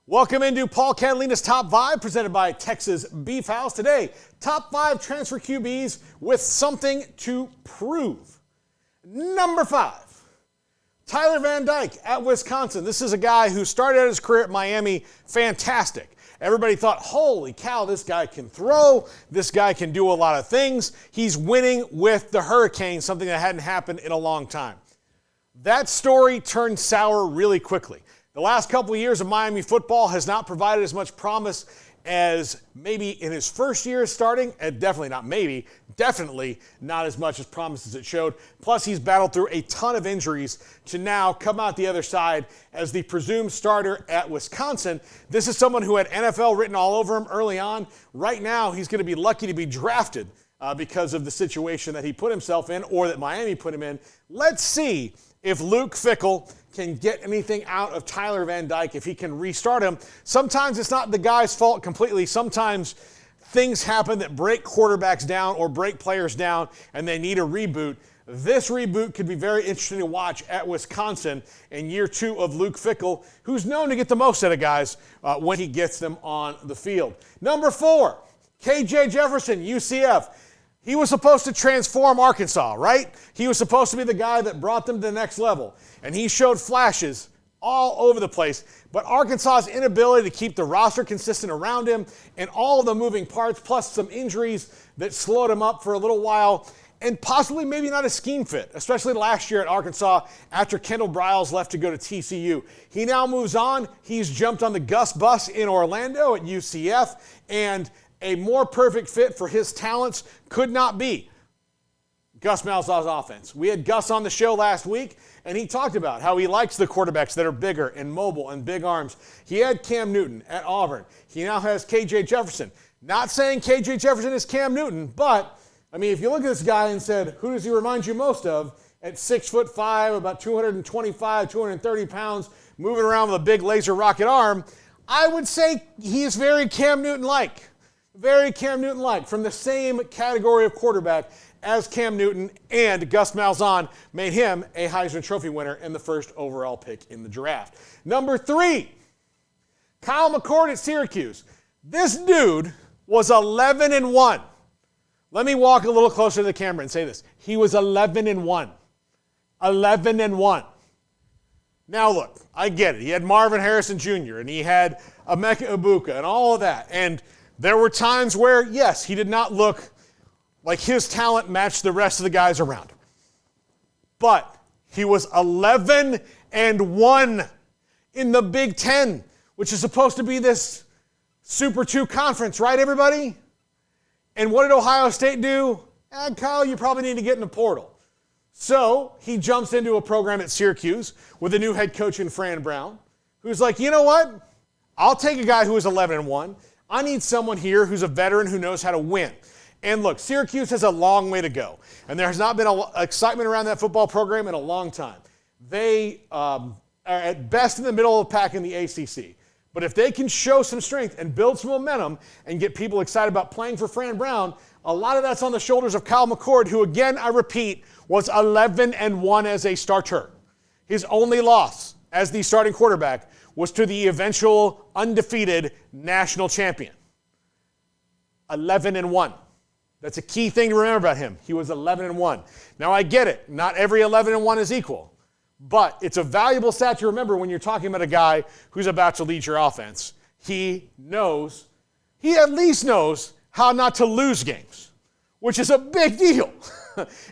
Welcome into Paul Catalina's Top 5, presented by Texas Beef House. Today, top 5 transfer QBs with something to prove. Number 5, Tyler Van Dyke at Wisconsin. This is a guy who started out his career at Miami fantastic. Everybody thought, holy cow, this guy can throw, this guy can do a lot of things. He's winning with the Hurricanes, something that hadn't happened in a long time. That story turned sour really quickly. The last couple of years of Miami football has not provided as much promise as maybe in his first year starting, and definitely not as much as promise as it showed. Plus, he's battled through a ton of injuries to now come out the other side as the presumed starter at Wisconsin. This is someone who had NFL written all over him early on. Right now, he's going to be lucky to be drafted because of the situation that he put himself in or that Miami put him in. Let's see if Luke Fickell can get anything out of Tyler Van Dyke, if he can restart him. Sometimes it's not the guy's fault completely. Sometimes things happen that break quarterbacks down or break players down, and they need a reboot. This reboot could be very interesting to watch at Wisconsin in year 2 of Luke Fickell, who's known to get the most out of guys when he gets them on the field. Number 4, KJ Jefferson, UCF. He was supposed to transform Arkansas, right? He was supposed to be the guy that brought them to the next level. And he showed flashes all over the place. But Arkansas's inability to keep the roster consistent around him and all of the moving parts, plus some injuries that slowed him up for a little while, and possibly maybe not a scheme fit, especially last year at Arkansas after Kendall Briles left to go to TCU. He now moves on. He's jumped on the Gus bus in Orlando at UCF, and a more perfect fit for his talents could not be Gus Malzahn's offense. We had Gus on the show last week, and he talked about how he likes the quarterbacks that are bigger and mobile and big arms. He had Cam Newton at Auburn. He now has KJ Jefferson. Not saying KJ Jefferson is Cam Newton, but, I mean, if you look at this guy and said, who does he remind you most of? At 6'5", about 225, 230 pounds, moving around with a big laser rocket arm, I would say he is very Cam Newton-like. Very Cam Newton-like, from the same category of quarterback as Cam Newton, and Gus Malzahn made him a Heisman Trophy winner and the first overall pick in the draft. Number 3, Kyle McCord at Syracuse. This dude was 11-1. Let me walk a little closer to the camera and say this. He was 11-1. 11-1. Now look, I get it. He had Marvin Harrison Jr., and he had Emeka Egbuka and all of that, and there were times where, yes, he did not look like his talent matched the rest of the guys around. But he was 11-1 in the Big Ten, which is supposed to be this Super 2 conference, right, everybody? And what did Ohio State do? Kyle, you probably need to get in the portal. So he jumps into a program at Syracuse with a new head coach in Fran Brown, who's like, you know what? I'll take a guy who is 11-1. I need someone here who's a veteran who knows how to win. And look, Syracuse has a long way to go. And there has not been excitement around that football program in a long time. They are at best in the middle of the pack in the ACC. But if they can show some strength and build some momentum and get people excited about playing for Fran Brown, a lot of that's on the shoulders of Kyle McCord, who, again, I repeat, was 11-1 as a starter. His only loss as the starting quarterback was to the eventual undefeated national champion. 11-1. That's a key thing to remember about him. He was 11-1. Now, I get it. Not every 11-1 is equal. But it's a valuable stat to remember when you're talking about a guy who's about to lead your offense. He at least knows how not to lose games, which is a big deal.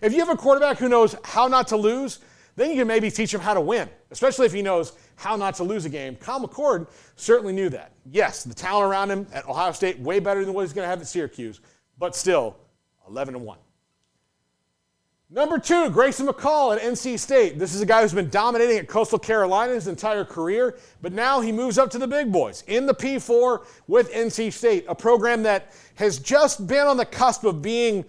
If you have a quarterback who knows how not to lose, then you can maybe teach him how to win, especially if he knows how not to lose a game. Kyle McCord certainly knew that. Yes, the talent around him at Ohio State, way better than what he's going to have at Syracuse, but still 11-1. Number 2, Grayson McCall at NC State. This is a guy who's been dominating at Coastal Carolina his entire career, but now he moves up to the big boys in the P4 with NC State, a program that has just been on the cusp of being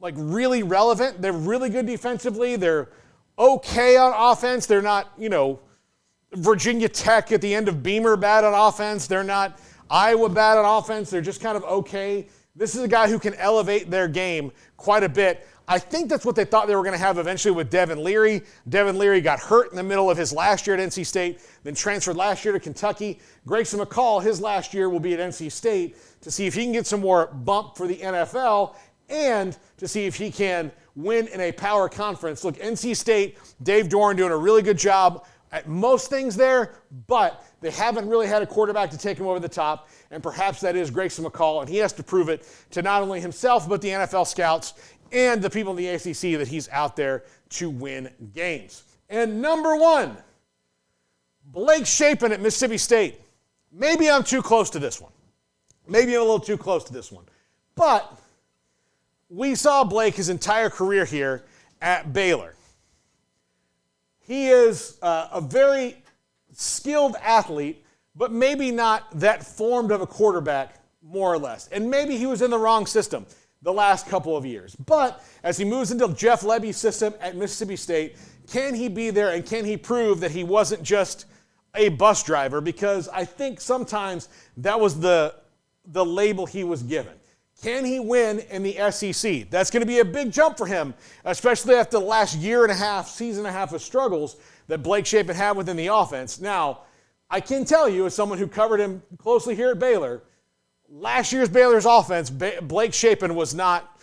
like really relevant. They're really good defensively. They're okay on offense. They're not, Virginia Tech at the end of Beamer bad on offense. They're not Iowa bad on offense. They're just kind of okay. This is a guy who can elevate their game quite a bit. I think that's what they thought they were going to have eventually with Devin Leary. Devin Leary got hurt in the middle of his last year at NC State, then transferred last year to Kentucky. Grayson McCall, his last year will be at NC State to see if he can get some more bump for the NFL and to see if he can win in a power conference. Look, NC State, Dave Doran doing a really good job at most things there, but they haven't really had a quarterback to take him over the top, and perhaps that is Grayson McCall, and he has to prove it to not only himself but the NFL scouts and the people in the ACC that he's out there to win games. And number 1, Blake Shapen at Mississippi State. Maybe I'm too close to this one. Maybe I'm a little too close to this one. But we saw Blake his entire career here at Baylor. He is a very skilled athlete, but maybe not that formed of a quarterback, more or less. And maybe he was in the wrong system the last couple of years. But as he moves into Jeff Lebby's system at Mississippi State, can he be there and can he prove that he wasn't just a bus driver? Because I think sometimes that was the label he was given. Can he win in the SEC? That's going to be a big jump for him, especially after the last year and a half, season and a half of struggles that Blake Shapen had within the offense. Now, I can tell you, as someone who covered him closely here at Baylor, last year's Baylor's offense, Blake Shapen was not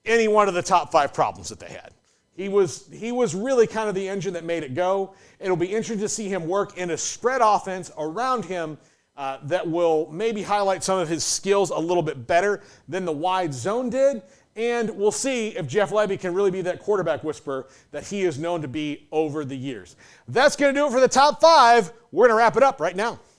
any one of the top 5 problems that they had. He was really kind of the engine that made it go. It'll be interesting to see him work in a spread offense around him that will maybe highlight some of his skills a little bit better than the wide zone did. And we'll see if Jeff Lebby can really be that quarterback whisperer that he is known to be over the years. That's going to do it for the top 5. We're going to wrap it up right now.